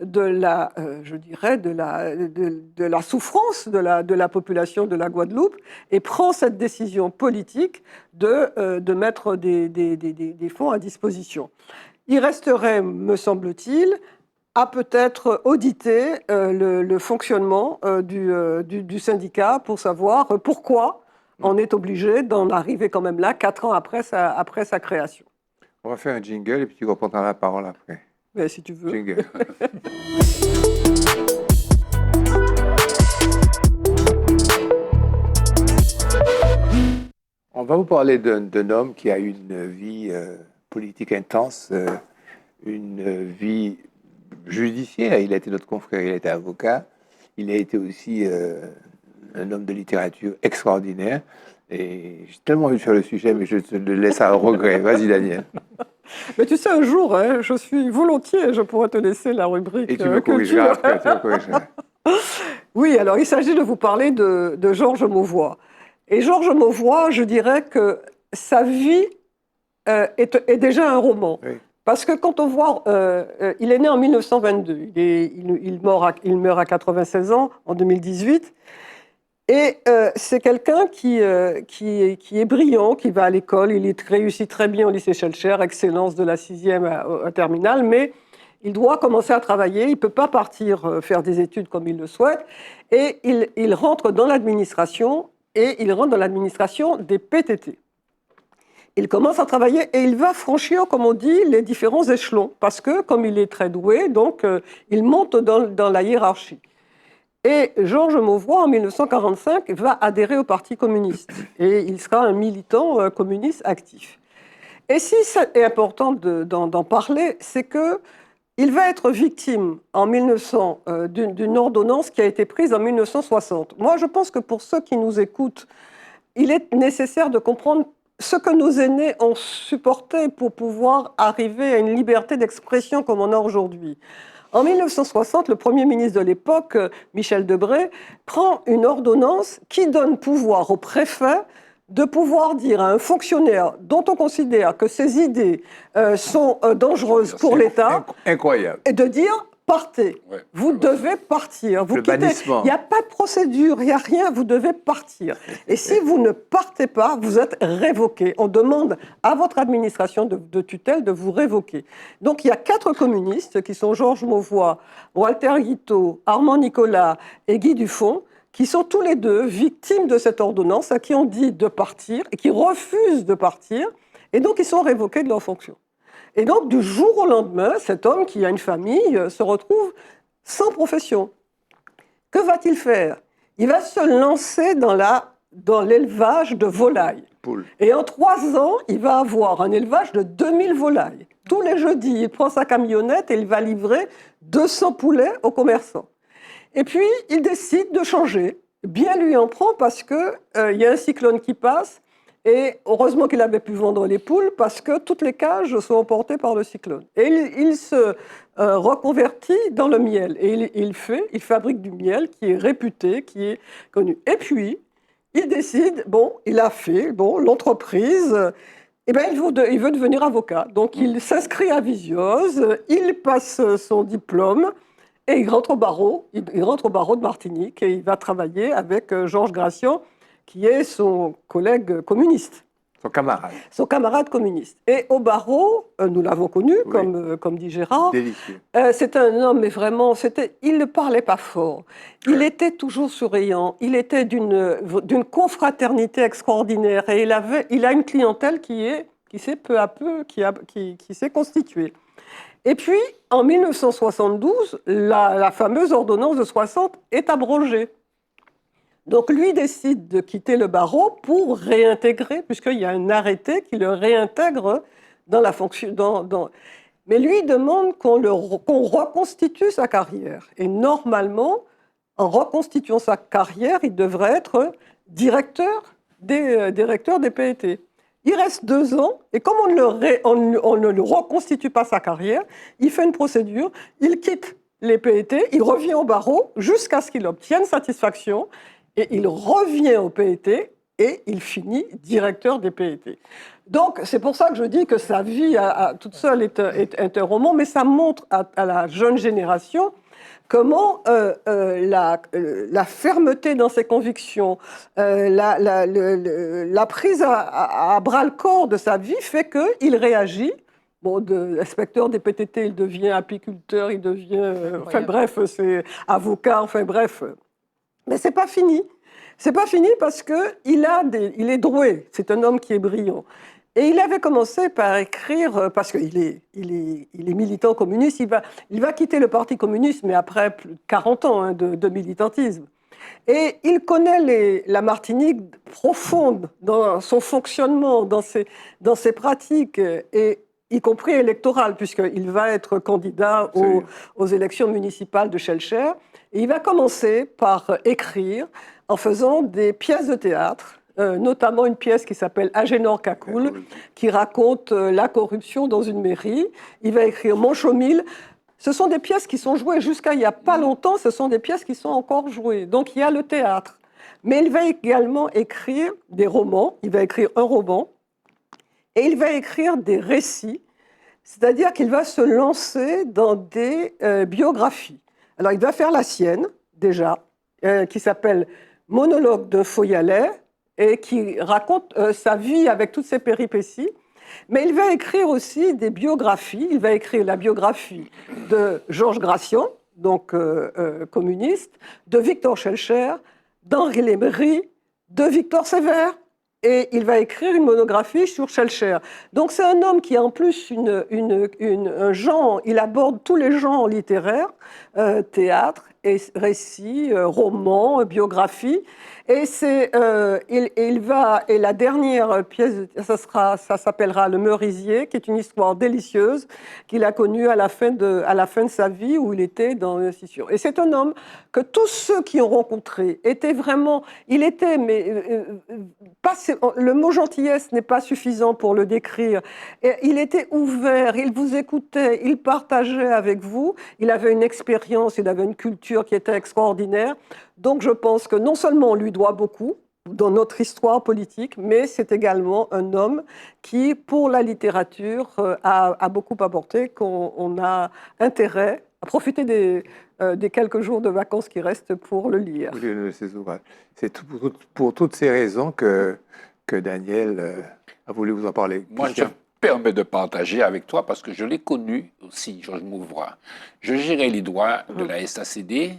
S4: de la, je dirais, de la souffrance de la population de la Guadeloupe et prend cette décision politique de mettre des fonds à disposition. Il resterait, me semble-t-il, à peut-être auditer le fonctionnement du syndicat pour savoir pourquoi on est obligé d'en arriver quand même là, 4 ans après sa création.
S1: On va faire un jingle et puis tu reprendras la parole après.
S4: Mais si tu veux.
S1: Jingle. On va vous parler d'un homme qui a une vie politique intense, une vie judiciaire. Il a été notre confrère, il a été avocat. Il a été aussi un homme de littérature extraordinaire. Et j'ai tellement envie de faire le sujet, mais je te le laisse à regret. Vas-y, Daniel.
S4: Mais tu sais, un jour, hein, je suis volontiers, je pourrais te laisser la rubrique.
S1: Et tu me corrigeras après. Tu me corrigeras.
S4: Oui, alors il s'agit de vous parler de Georges Mauvois. Et Georges Mauvois, je dirais que sa vie est déjà un roman. Oui. Parce que quand on voit, il est né en 1922, il meurt à 96 ans en 2018. Et c'est quelqu'un qui est brillant, qui va à l'école, il réussit très bien au lycée Schellcher, excellence de la 6e à terminale, mais il doit commencer à travailler, il ne peut pas partir faire des études comme il le souhaite, et il rentre dans l'administration, et il rentre dans l'administration des PTT. Il commence à travailler et il va franchir, comme on dit, les différents échelons, parce que comme il est très doué, donc il monte dans la hiérarchie. Et Georges Mauvois, en 1945, va adhérer au Parti communiste. Et il sera un militant communiste actif. Et si c'est important d'en parler, c'est qu'il va être victime en 1900 d'une ordonnance qui a été prise en 1960. Moi, je pense que pour ceux qui nous écoutent, il est nécessaire de comprendre ce que nos aînés ont supporté pour pouvoir arriver à une liberté d'expression comme on a aujourd'hui. En 1960, le Premier ministre de l'époque, Michel Debré, prend une ordonnance qui donne pouvoir au préfet de pouvoir dire à un fonctionnaire dont on considère que ses idées sont dangereuses pour l'État,
S1: incroyable,
S4: et de dire partez, vous devez partir. Vous quittez.
S1: Bannissement.
S4: Il n'y a pas de procédure, il n'y a rien, vous devez partir. Et si vous ne partez pas, vous êtes révoqué. On demande à votre administration de tutelle de vous révoquer. Donc il y a 4 communistes qui sont Georges Mauvois, Walter Guiteau, Armand Nicolas et Guy Dufont, qui sont tous les deux victimes de cette ordonnance, à qui on dit de partir et qui refusent de partir, et donc ils sont révoqués de leurs fonctions. Et donc, du jour au lendemain, cet homme qui a une famille se retrouve sans profession. Que va-t-il faire? Il va se lancer dans l'élevage de volailles.
S1: Poule.
S4: Et en 3 ans, il va avoir un élevage de 2000 volailles. Tous les jeudis, il prend sa camionnette et il va livrer 200 poulets aux commerçants. Et puis, il décide de changer. Bien lui en prend parce qu'il y a un cyclone qui passe. Et heureusement qu'il avait pu vendre les poules parce que toutes les cages sont emportées par le cyclone. Et il se reconvertit dans le miel. Et il fabrique du miel qui est réputé, qui est connu. Et puis, il décide, il a fait l'entreprise, il veut devenir avocat. Donc, il s'inscrit à Visiose, il passe son diplôme et il rentre au barreau. Il rentre au barreau de Martinique et il va travailler avec Georges Gracian, qui est son collègue communiste. Son camarade communiste. Et au barreau, nous l'avons connu, oui, comme dit Gérard.
S1: Délicieux.
S4: C'était un homme, mais vraiment, il ne parlait pas fort. Il était toujours souriant. Il était d'une confraternité extraordinaire. Et il a une clientèle qui s'est peu à peu, qui s'est constituée. Et puis, en 1972, la fameuse ordonnance de 60 est abrogée. Donc lui décide de quitter le barreau pour réintégrer, puisqu'il y a un arrêté qui le réintègre dans la fonction. Mais lui demande qu'on reconstitue sa carrière. Et normalement, en reconstituant sa carrière, il devrait être directeur des PET. Il reste 2 ans, et comme on ne le reconstitue pas sa carrière, il fait une procédure, il quitte les PET, il revient au barreau jusqu'à ce qu'il obtienne satisfaction, et il revient au PET, et il finit directeur des PET. Donc, c'est pour ça que je dis que sa vie toute seule est un roman, mais ça montre à la jeune génération comment la fermeté dans ses convictions, la prise à bras-le-corps de sa vie fait qu'il réagit. Bon, inspecteur des PTT, il devient apiculteur, il devient, enfin bref, c'est avocat, enfin bref. Mais c'est pas fini. C'est pas fini parce qu'il est doué. C'est un homme qui est brillant. Et il avait commencé par écrire, parce qu'il est militant communiste, il va quitter le Parti communiste, mais après plus de 40 ans de militantisme. Et il connaît la Martinique profonde dans son fonctionnement, dans ses pratiques, et y compris électorales, puisqu'il va être candidat aux élections municipales de Schellcher. Et il va commencer par écrire en faisant des pièces de théâtre, notamment une pièce qui s'appelle Agénor Kakoul, qui raconte la corruption dans une mairie. Il va écrire Manchomil. Ce sont des pièces qui sont jouées jusqu'à il n'y a pas longtemps, ce sont des pièces qui sont encore jouées. Donc il y a le théâtre. Mais il va également écrire des romans, il va écrire un roman, et il va écrire des récits, c'est-à-dire qu'il va se lancer dans des biographies. Alors il va faire la sienne, déjà, qui s'appelle Monologue d'un Feuillalais, et qui raconte sa vie avec toutes ses péripéties. Mais il va écrire aussi des biographies. Il va écrire la biographie de Georges Gracian, donc communiste, de Victor Schellcher, d'Henri Lémery, de Victor Sévère. Et il va écrire une monographie sur Schellcher. Donc c'est un homme qui a en plus un genre, il aborde tous les genres littéraires, théâtre, récits, romans, biographies. Et la dernière pièce, ça s'appellera Le Meurisier, qui est une histoire délicieuse qu'il a connue à la fin de sa vie, où il était dans l'institution. Et c'est un homme que tous ceux qui ont rencontré étaient vraiment, le mot gentillesse n'est pas suffisant pour le décrire. Et il était ouvert, il vous écoutait, il partageait avec vous. Il avait une expérience, il avait une culture qui était extraordinaire. Donc je pense que non seulement on lui doit beaucoup dans notre histoire politique, mais c'est également un homme qui, pour la littérature, a beaucoup apporté, qu'on a intérêt à profiter des quelques jours de vacances qui restent pour le lire.
S1: C'est pour toutes ces raisons que Daniel a voulu vous en parler.
S3: Moi, je me permets de partager avec toi parce que je l'ai connu aussi, Georges Mouvroy. Je gérais les droits de la SACD,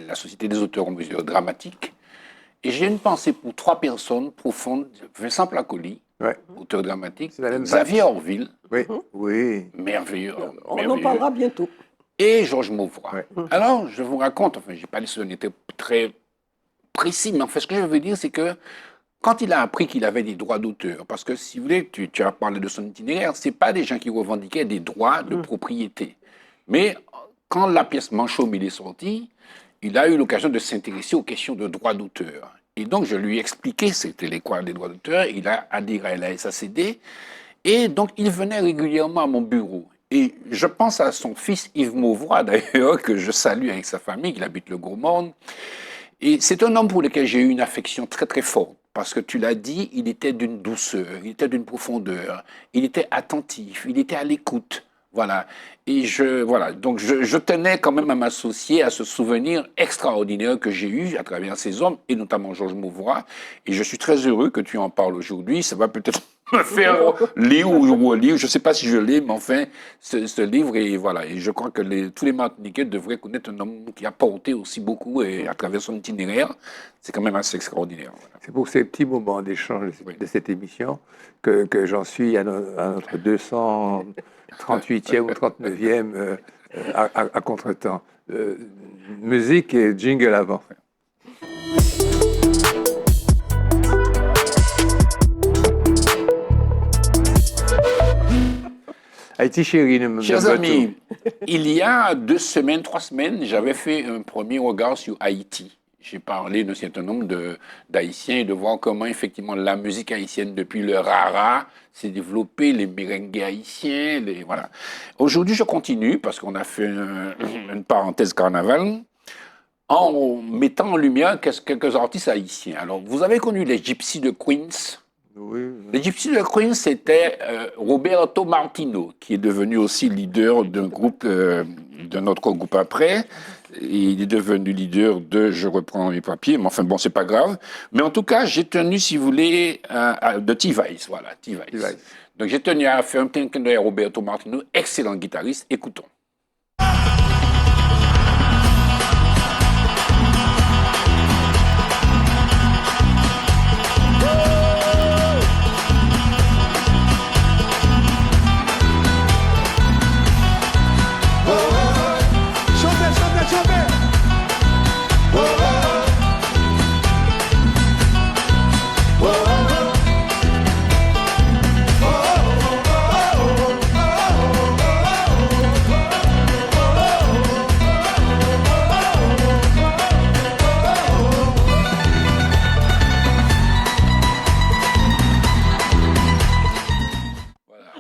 S3: la Société des auteurs en mesure dramatique, et j'ai une pensée pour 3 personnes profondes. Vincent Placoli, auteur dramatique, Xavier Orville, merveilleux.
S4: On en parlera bientôt.
S3: Et Georges Mouvroy. Alors, je vous raconte, enfin, je n'ai pas les sonorités très précis, mais en fait, ce que je veux dire, c'est que quand il a appris qu'il avait des droits d'auteur, parce que si vous voulez, tu as parlé de son itinéraire, ce n'est pas des gens qui revendiquaient des droits de propriété. Mais quand la pièce Manchomil est sortie, il a eu l'occasion de s'intéresser aux questions de droits d'auteur. Et donc, je lui ai expliqué c'était les droits d'auteur. Il a adhéré à la SACD. Et donc, il venait régulièrement à mon bureau. Et je pense à son fils Yves Mouvroy, d'ailleurs, que je salue avec sa famille, qui habite le Gros Monde. Et c'est un homme pour lequel j'ai eu une affection très, très forte. Parce que tu l'as dit, il était d'une douceur, il était d'une profondeur, il était attentif, il était à l'écoute. Voilà. Et donc je tenais quand même à m'associer à ce souvenir extraordinaire que j'ai eu à travers ces hommes, et notamment Georges Mouvroy. Et je suis très heureux que tu en parles aujourd'hui. Ça va peut-être me faire lire ou relire. Je ne sais pas si je l'ai, mais enfin, ce livre, et voilà. Et je crois que tous les Martiniquais devraient connaître un homme qui a porté aussi beaucoup et à travers son itinéraire. C'est quand même assez extraordinaire. Voilà.
S1: C'est pour ces petits moments d'échange de cette émission que j'en suis à notre 238e ou 39e à contretemps. Musique et jingle avant. Haïti chérie,
S3: chers amis, il y a 2 semaines, 3 semaines, j'avais fait un premier regard sur Haïti. j'ai parlé d'un certain nombre d'Haïtiens et de voir comment effectivement la musique haïtienne depuis le rara s'est développée, les merengues haïtiens, voilà. Aujourd'hui, je continue parce qu'on a fait une parenthèse carnaval en mettant en lumière quelques artistes haïtiens. Alors, vous avez connu les Gypsies de Queens?
S1: Oui.
S3: Les Gypsies de Queens, c'était Roberto Martino, qui est devenu aussi leader d'un groupe, d'un autre groupe après. Il est devenu leader de, je reprends mes papiers, mais enfin bon, c'est pas grave. Mais en tout cas, j'ai tenu, si vous voulez, de T-Vice, voilà, T-Vice. Donc j'ai tenu à faire un petit clin d'œil à Roberto Martino, excellent guitariste. Écoutons.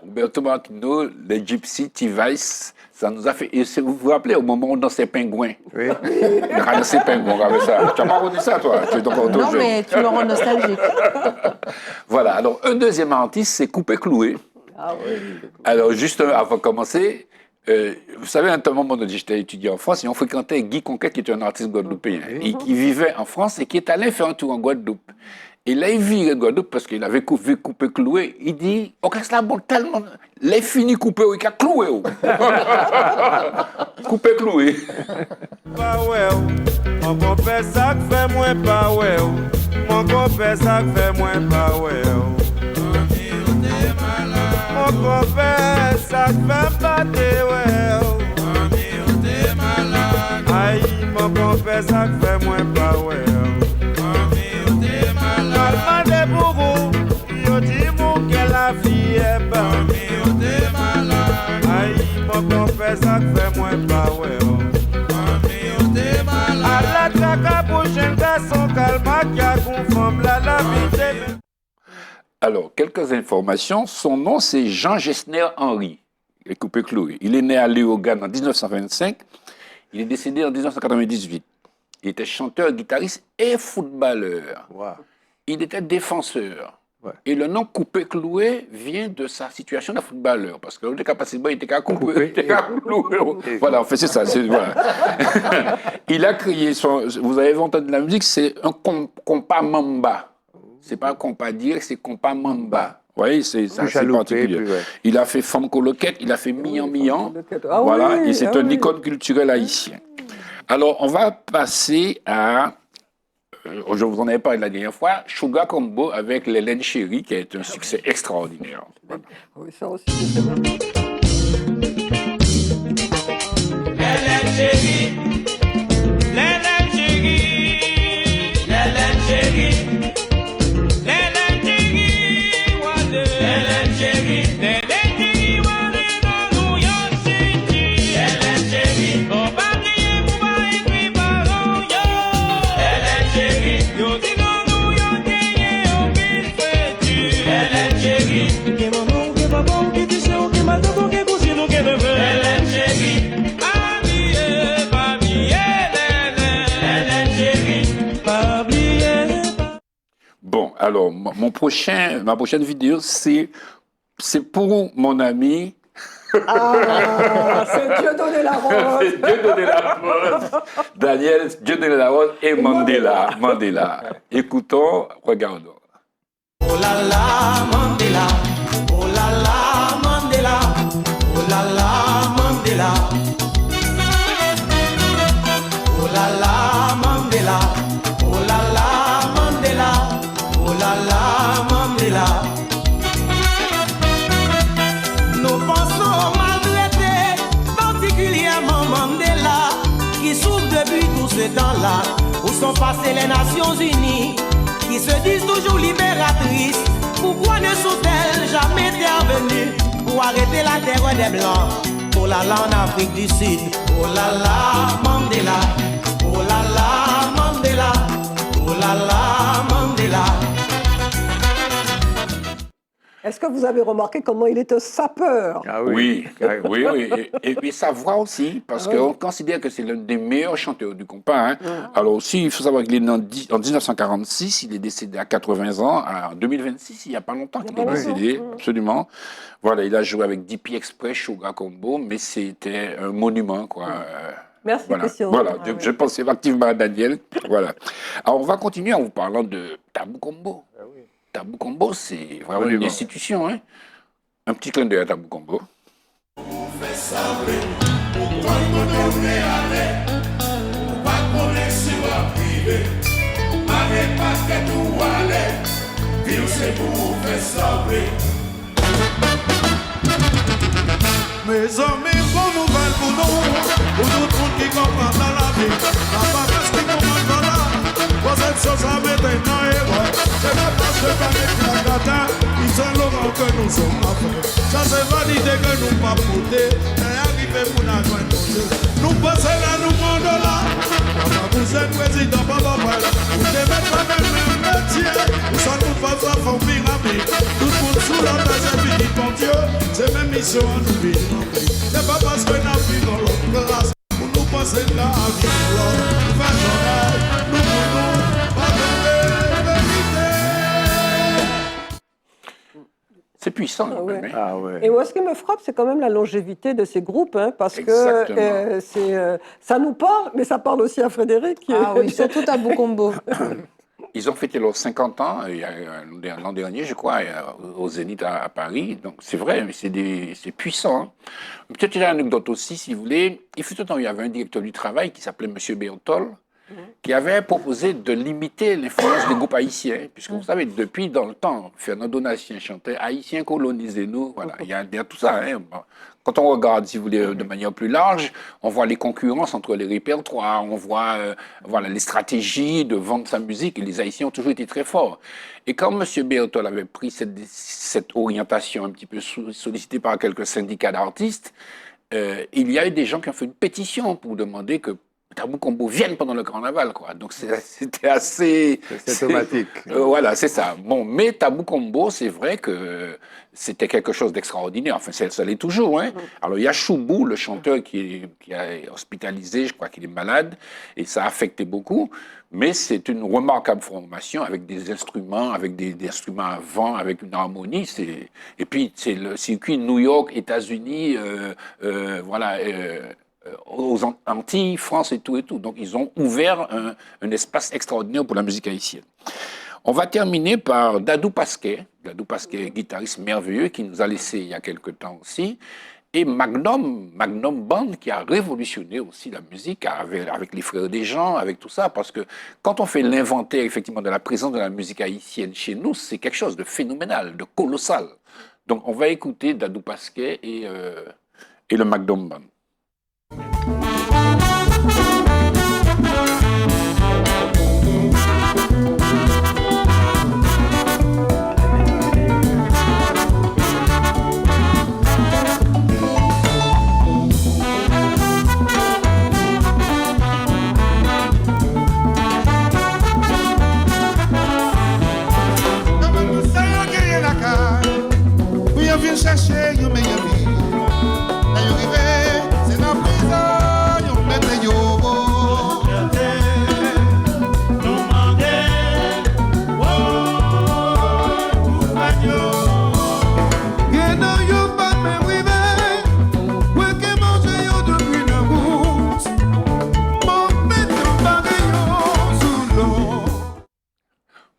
S3: Roberto Martino, les Gypsies, T-Vice, ça nous a fait... Et vous vous rappelez au moment où on dansait Pingouin?
S1: Oui.
S3: On a dansé Pingouin, on avait ça. Tu n'as pas reconnu ça, toi? Tu es encore
S2: Non, mais tu me rends nostalgique.
S3: Voilà, alors un deuxième artiste, c'est Coupé Cloué.
S4: Ah oui.
S3: Alors, juste avant de commencer, vous savez, à un moment donné, j'étais étudiant en France et on fréquentait Guy Conquête, qui est un artiste guadeloupéen, et qui vivait en France et qui est allé faire un tour en Guadeloupe. Et là, il vit en Guadeloupe parce qu'il avait vu Coupé Cloué. Il dit, « Ok, c'est là, bon, tellement... Les finis coupé, il a cloué. Coupé Cloué. »
S6: Pas ouais, mon compère ça fait moins pas ouais, mon compère ça fait moins pas ouais. Mon compère ça fait pas de ouais. Aïe, mon compère ça fait moins pas ouais. Calma de bourreau, yo dis mon que la vie est bonne. Aïe, mon compère ça fait moins pas ouais. À la traque pour jeune garçon, calma qui a conforme la vie.
S3: Alors, quelques informations. Son nom, c'est Jean Gessner Henry, Coupé Cloué. Il est né à Léogane en 1925. Il est décédé en 1998. Il était chanteur, guitariste et footballeur.
S1: Wow.
S3: Il était défenseur.
S1: Ouais.
S3: Et le nom Coupé Cloué vient de sa situation de footballeur. Parce que l'autre cas passé, il était qu'à couper, il était qu'à clouer. Voilà, en fait, c'est ça. Voilà. Il a créé son. Vous avez entendu la musique, c'est un compas mamba. C'est pas un compas direct, c'est compas mamba. Vous voyez, c'est ça, c'est particulier. Ouais. Il a fait Femme Coloquette, il a fait Mian Mian.
S4: Ah
S3: voilà,
S4: oui,
S3: et c'est un icône culturel haïtien. Alors, on va passer à. Je vous en avais parlé la dernière fois, Sugar Combo avec l'Hélène Chérie, qui a été un succès extraordinaire.
S4: Oui, ça aussi, c'est bon.
S6: L'Hélène Chérie, l'Hélène Chérie, l'Hélène Chérie, l'Hélène Chérie, l'Hélène Chérie, l'Hélène Chérie, dans New York City, l'Hélène Chérie, on va crier pour pas écrire par yo, l'Hélène Chérie, yo dis dans New York, au qu'il fait tu, l'Hélène Chérie, que maman, que papa, que tu sais, que ma tante, que cousine, que neveu, l'Hélène Chérie.
S3: Bon, alors, ma prochaine vidéo, c'est pour mon ami.
S4: Ah, c'est Dieu donné la rose.
S3: Dieu donné la rose. Daniel, Dieu donné la rose et Mandela. Écoutons, regardons.
S6: Oh là là, Mandela. Oh là là, Mandela. Oh là là, Mandela. Oh là là, Mandela. Oh là là, Mandela. Oh là là, Mandela. Nous pensons maltraiter, particulièrement Mandela, qui souffre depuis tout ce temps-là, où sont passées les Nations Unies, qui se disent toujours libératrices. Pourquoi ne sont-elles jamais intervenues pour arrêter la terreur des Blancs? Oh là là, en Afrique du Sud. Oh là là, Mandela. Oh là là, Mandela. Mandela, oh là là, Mandela.
S4: Est-ce que vous avez remarqué comment il était sapeur?
S1: Ah
S3: Oui, oui, oui. Et puis sa voix aussi, parce qu'on considère que c'est l'un des meilleurs chanteurs du compas. Hein. Alors aussi, il faut savoir qu'il est né en 1946, il est décédé à 80 ans, en 2026, il n'y a pas longtemps qu'il est décédé, absolument. Voilà, il a joué avec DP Express, Sugar Combo, mais c'était un monument, quoi.
S4: Merci,
S3: Voilà,
S4: Christian.
S3: voilà. Je pensais activement à Daniel. Voilà. Alors, on va continuer en vous parlant de Tabou Combo. Tabou Combo, c'est vraiment une institution. Hein. Un petit clin d'œil à Tabou Combo.
S6: Mes amis, bonne nouvelle pour nous, pour tout le monde qui comprend dans la vie. La paresse qui commande dans la, pour cette chose à mettre dans les bras. C'est la place de Paris qui la gâte, ils sont Laurent que nous sommes après. Ça c'est validé que nous pas porter, et arrivé pour la joindre nos yeux. Nous passons là, nous monde là. Papa, vous êtes président, papa, voilà. Vous devez faire le même métier, ça nous passe à fond pyramide. Tout le monde sous la base et puis dit, bon Dieu, c'est même mission à nous vivre. C'est pas parce que nous vivons dans l'autre race, pour nous passer de la vie dans l'autre. Faire nous voulons pas de vérité.
S3: C'est puissant.
S4: Ah ouais.
S3: Hein.
S1: Ah ouais.
S4: Et moi, ce qui me frappe, c'est quand même la longévité de ces groupes, hein, parce
S3: Exactement.
S4: que ça nous parle, mais ça parle aussi à Frédéric.
S2: Ah oui, surtout Tabou Combo.
S3: Ils ont fêté leurs 50 ans l'an dernier, je crois, au Zénith à Paris. Donc c'est vrai, c'est puissant. Hein. Peut-être une anecdote aussi, si vous voulez. Il fut un temps, il y avait un directeur du travail qui s'appelait M. Béotol, qui avait proposé de limiter l'influence des groupes haïtiens. Puisque vous savez, depuis dans le temps, Fernand Donatien chantait « Haïtiens, colonisez-nous ». Voilà, il y a tout ça. Hein. Bon. Quand on regarde, si vous voulez, de manière plus large, on voit les concurrences entre les répertoires, on voit voilà, les stratégies de vendre sa musique, et les Haïtiens ont toujours été très forts. Et quand M. Béotol avait pris cette orientation un petit peu sollicitée par quelques syndicats d'artistes, il y a eu des gens qui ont fait une pétition pour demander que Tabou Combo vienne pendant le carnaval, quoi. Donc c'était assez...
S1: C'est automatique.
S3: Voilà, c'est ça. Bon, mais Tabou Combo, c'est vrai que c'était quelque chose d'extraordinaire. Enfin, ça l'est toujours. Hein. Alors, il y a Choubou, le chanteur qui est hospitalisé, je crois qu'il est malade, et ça a affecté beaucoup. Mais c'est une remarquable formation avec des instruments, avec des instruments à vent, avec une harmonie. Et puis, c'est le circuit New York, États-Unis, voilà... aux Antilles, France et tout. Donc, ils ont ouvert un espace extraordinaire pour la musique haïtienne. On va terminer par Dadou Pasquet. Dadou Pasquet, guitariste merveilleux, qui nous a laissé il y a quelque temps aussi. Et Magnum Band, qui a révolutionné aussi la musique avec les Frères des Gens, avec tout ça. Parce que quand on fait l'inventaire, effectivement, de la présence de la musique haïtienne chez nous, c'est quelque chose de phénoménal, de colossal. Donc, on va écouter Dadou Pasquet et le Magnum Band.
S6: Chercher, you may be. Now you arrive, c'est la prison, you mette yo.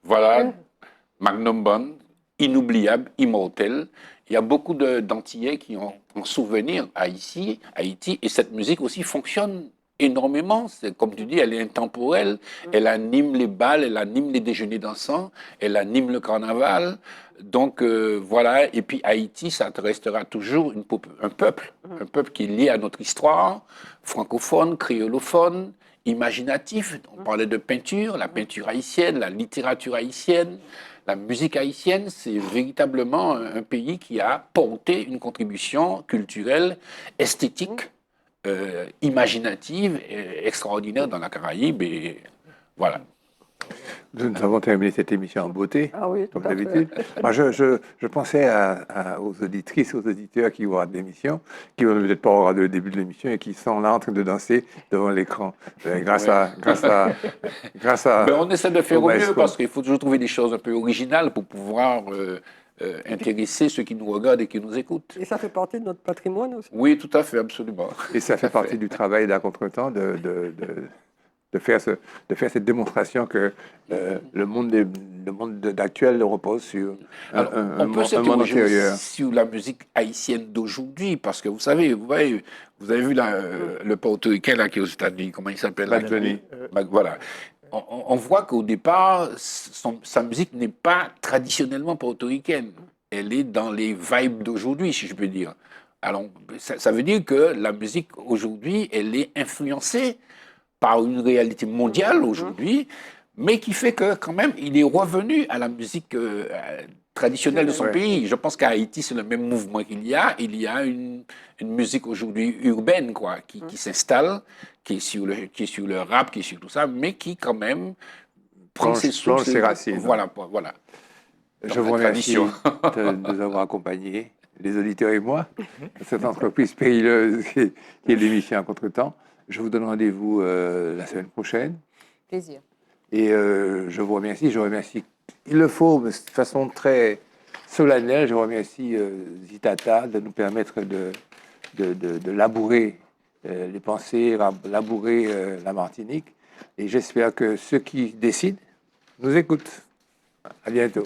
S3: Voilà, Magnum Band, inoubliable, immortel. Il y a beaucoup d'Antillais qui ont un souvenir à Haïti, et cette musique aussi fonctionne énormément. Comme tu dis, elle est intemporelle, elle anime les bals, elle anime les déjeuners dansants, elle anime le carnaval. Donc voilà, et puis Haïti, ça restera toujours un peuple qui est lié à notre histoire, francophone, créolophone, imaginatif. On parlait de peinture, la peinture haïtienne, la littérature haïtienne. La musique haïtienne, c'est véritablement un pays qui a porté une contribution culturelle, esthétique, imaginative, extraordinaire dans la Caraïbe. Et Voilà.
S1: Nous avons terminé cette émission en beauté,
S4: Ah oui, tout
S1: comme
S4: à fait.
S1: d'habitude. Moi, je pensais aux auditrices, aux auditeurs qui regardent l'émission, qui ne vont peut-être pas regarder le début de l'émission et qui sont là en train de danser devant l'écran. Grâce à
S3: Ben, on essaie de faire au mieux
S1: maestro.
S3: parce qu'il faut toujours trouver des choses un peu originales pour pouvoir intéresser ceux qui nous regardent et qui nous écoutent.
S4: Et ça fait partie de notre patrimoine aussi.
S3: Oui, tout à fait, absolument.
S1: Et ça fait partie du travail d'à contre-temps de faire cette démonstration que le monde actuel repose sur
S3: Alors,
S1: un
S3: on peut
S1: monde
S3: s'interroger
S1: antérieur.
S3: sur la musique haïtienne d'aujourd'hui, parce que vous savez, vous avez vu le portoricain là qui est aux États-Unis, comment il s'appelle là?
S1: Bad Bunny.
S3: Voilà. On voit qu'au départ, sa musique n'est pas traditionnellement portoricaine. Elle est dans les vibes d'aujourd'hui, si je peux dire. Alors, ça veut dire que la musique aujourd'hui, elle est influencée par une réalité mondiale aujourd'hui, mais qui fait que quand même, il est revenu à la musique traditionnelle de son pays. Je pense qu'à Haïti, c'est le même mouvement qu'il y a. Il y a une musique aujourd'hui urbaine, quoi, qui s'installe, qui est sur le rap, qui est sur tout ça, mais qui quand même prend ses sources.
S1: Plonge ses racines.
S3: Voilà.
S1: Je
S3: Dans
S1: vous
S3: la
S1: remercie
S3: tradition.
S1: de nous avoir accompagnés, les auditeurs et moi, dans cette entreprise périleuse qui est l'émission à contre-temps. Je vous donne rendez-vous la semaine prochaine.
S2: Plaisir.
S1: Et je vous remercie. Il le faut, mais de façon très solennelle, je remercie Zitata de nous permettre de labourer les pensées, labourer la Martinique. Et j'espère que ceux qui décident nous écoutent. À bientôt.